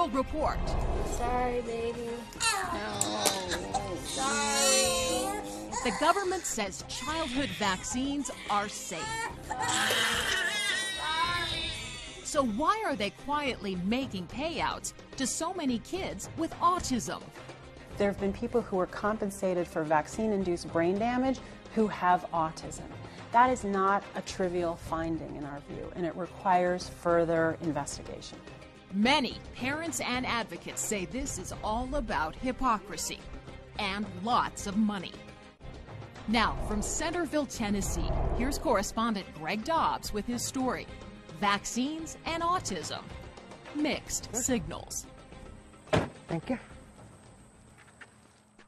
World Report. Sorry, baby. Sorry. The government says childhood vaccines are safe. So why are they quietly making payouts to so many kids with autism? There have been people who were compensated for vaccine-induced brain damage who have autism. That is not a trivial finding in our view, and it requires further investigation. Many parents and advocates say this is all about hypocrisy and lots of money. Now, from Centerville, Tennessee, here's correspondent Greg Dobbs with his story, Vaccines and Autism, Mixed Signals. Thank you.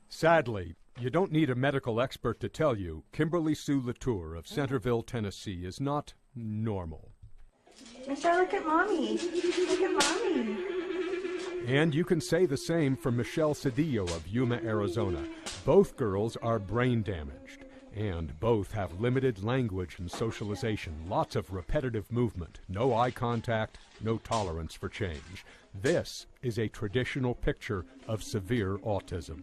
Sadly, you don't need a medical expert to tell you Kimberly Sue Latour of Centerville, Tennessee is not normal. Michelle, look at Mommy. Look at Mommy. And you can say the same for Michelle Cedillo of Yuma, Arizona. Both girls are brain damaged, and both have limited language and socialization, lots of repetitive movement, no eye contact, no tolerance for change. This is a traditional picture of severe autism.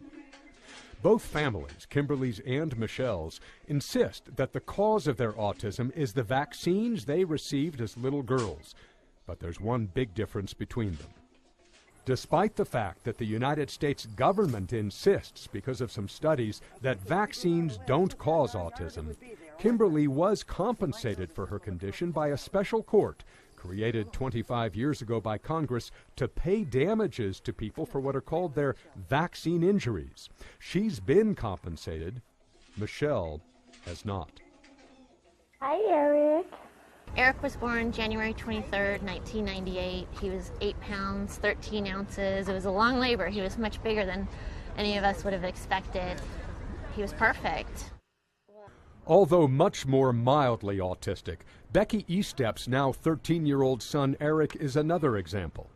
Both families, Kimberly's and Michelle's, insist that the cause of their autism is the vaccines they received as little girls. But there's one big difference between them. Despite the fact that the United States government insists, because of some studies, that vaccines don't cause autism, Kimberly was compensated for her condition by a special court created 25 years ago by Congress to pay damages to people for what are called their vaccine injuries. She's been compensated. Michelle has not. Hi, Eric. Eric was born January 23rd, 1998. He was 8 pounds, 13 ounces. It was a long labor. He was much bigger than any of us would have expected. He was perfect. Although much more mildly autistic, Becky Estep's now 13-year-old son Eric is another example.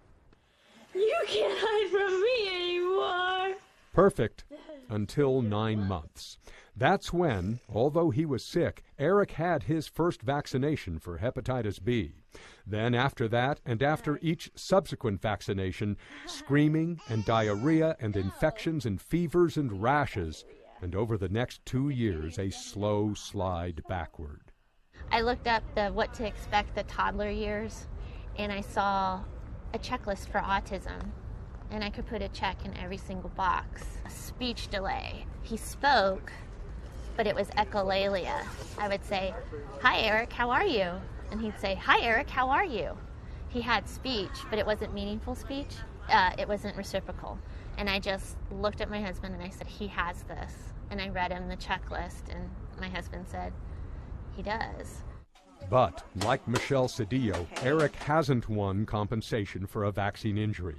You can't hide from me anymore. Perfect until 9 months. That's when, although he was sick, Eric had his first vaccination for hepatitis B. Then after that, and after each subsequent vaccination, screaming and diarrhea and infections and fevers and rashes, and over the next 2 years, a slow slide backward. I looked up the what to expect the toddler years, and I saw a checklist for autism, and I could put a check in every single box. A speech delay. He spoke, but it was echolalia. I would say, "Hi, Eric, how are you?" And he'd say, "Hi, Eric, how are you?" He had speech, but it wasn't meaningful speech. It wasn't reciprocal. And I just looked at my husband and I said, "He has this." And I read him the checklist, and my husband said, "He does." But, like Michelle Cedillo, Eric hasn't won compensation for a vaccine injury.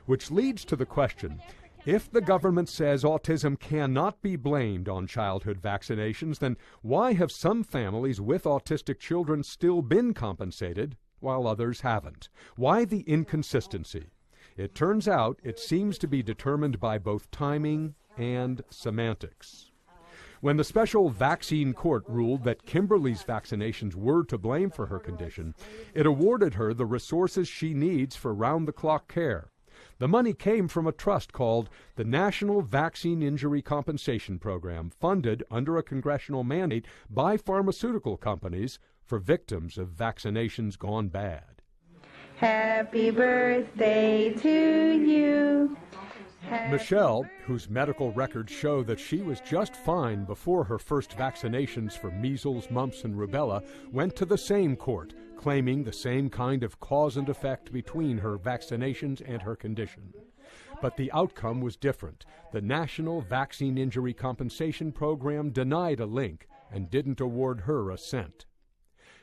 Which leads to the question, if the government says autism cannot be blamed on childhood vaccinations, then why have some families with autistic children still been compensated while others haven't? Why the inconsistency? It turns out it seems to be determined by both timing and semantics. When the special vaccine court ruled that Kimberly's vaccinations were to blame for her condition, it awarded her the resources she needs for round-the-clock care. The money came from a trust called the National Vaccine Injury Compensation Program, funded under a congressional mandate by pharmaceutical companies for victims of vaccinations gone bad. Happy birthday to you. Michelle, whose medical records show that she was just fine before her first vaccinations for measles, mumps, and rubella, went to the same court, claiming the same kind of cause and effect between her vaccinations and her condition. But the outcome was different. The National Vaccine Injury Compensation Program denied a link and didn't award her a cent.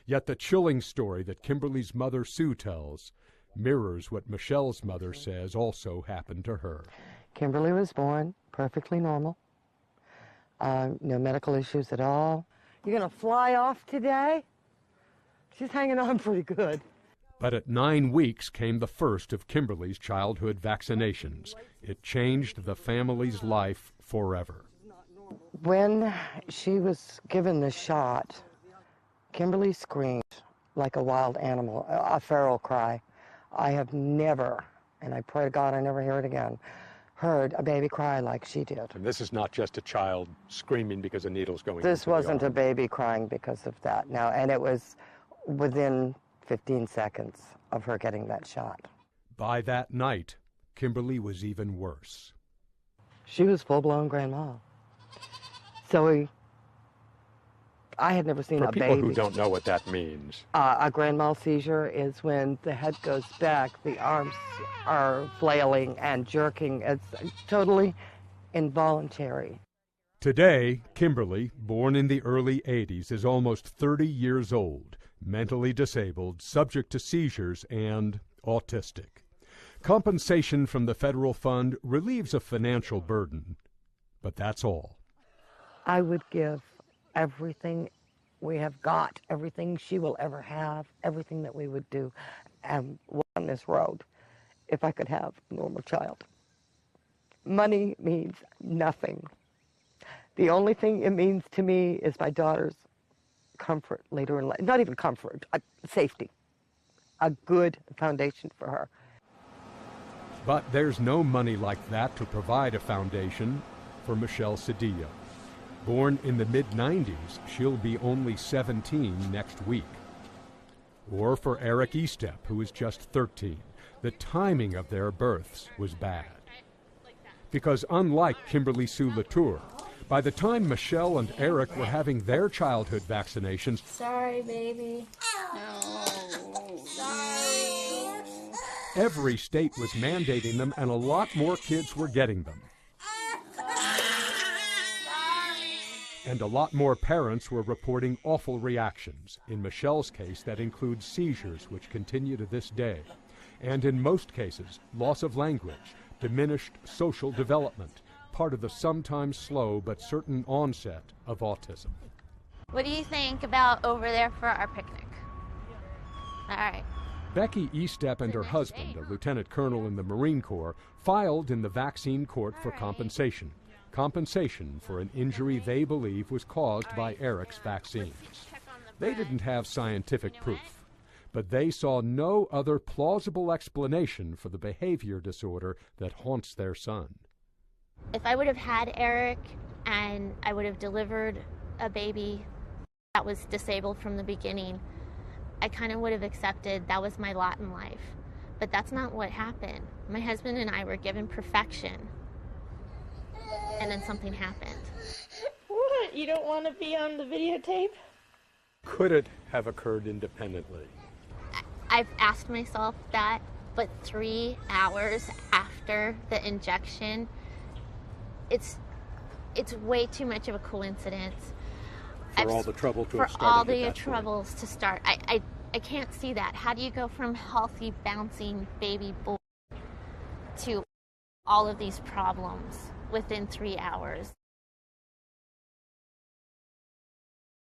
Yet the chilling story that Kimberly's mother, Sue, tells mirrors what Michelle's mother says also happened to her. Kimberly was born perfectly normal. No medical issues at all. You're going to fly off today? She's hanging on pretty good. But at 9 weeks came the first of Kimberly's childhood vaccinations. It changed the family's life forever. When she was given the shot, Kimberly screamed like a wild animal, a feral cry. I have never And I pray to God I never hear it again. Heard a baby cry like she did. And this is not just a child screaming because a needle's going This into the wasn't a arm. baby crying because of that. No, and it was within 15 seconds of her getting that shot. By that night, Kimberly was even worse. She was full-blown grandma. So I had never seen For a people baby. who don't know what that means, A grand mal seizure is when the head goes back, the arms are flailing and jerking. It's totally involuntary. today, Kimberly, born in the early 80s, is almost 30 years old, mentally disabled, subject to seizures, and autistic. Compensation from the federal fund relieves a financial burden, but that's all. I would give everything we have got, everything she will ever have, everything that we would do and walk on this road if I could have a normal child. Money means nothing. The only thing it means to me is my daughter's comfort later in life. Not even comfort, safety. A good foundation for her. But there's no money like that to provide a foundation for Michelle Cedillo. Born in the mid-90s, she'll be only 17 next week. Or for Eric Estep, who is just 13. The timing of their births was bad. Because unlike Kimberly Sue Latour, by the time Michelle and Eric were having their childhood vaccinations, Sorry, baby. every state was mandating them and a lot more kids were getting them. And a lot more parents were reporting awful reactions. In Michelle's case, that includes seizures, which continue to this day. And in most cases, loss of language, diminished social development, part of the sometimes slow but certain onset of autism. What do you think about over there for our picnic? All right. Becky Estep and her husband, a lieutenant colonel in the Marine Corps, filed in the vaccine court for compensation. Compensation for an injury they believe was caused by Eric's vaccines. They didn't have scientific proof, but they saw no other plausible explanation for the behavior disorder that haunts their son. If I would have had Eric and I would have delivered a baby that was disabled from the beginning, I kind of would have accepted that was my lot in life. But that's not what happened. My husband and I were given perfection, and then something happened. What? You don't want to be on the videotape? Could it have occurred independently? I've asked myself that, but 3 hours after the injection, it's way too much of a coincidence. For all the trouble to for have started all at the that troubles point. to start. I can't see that. How do you go from healthy, bouncing baby boy to all of these problems within 3 hours?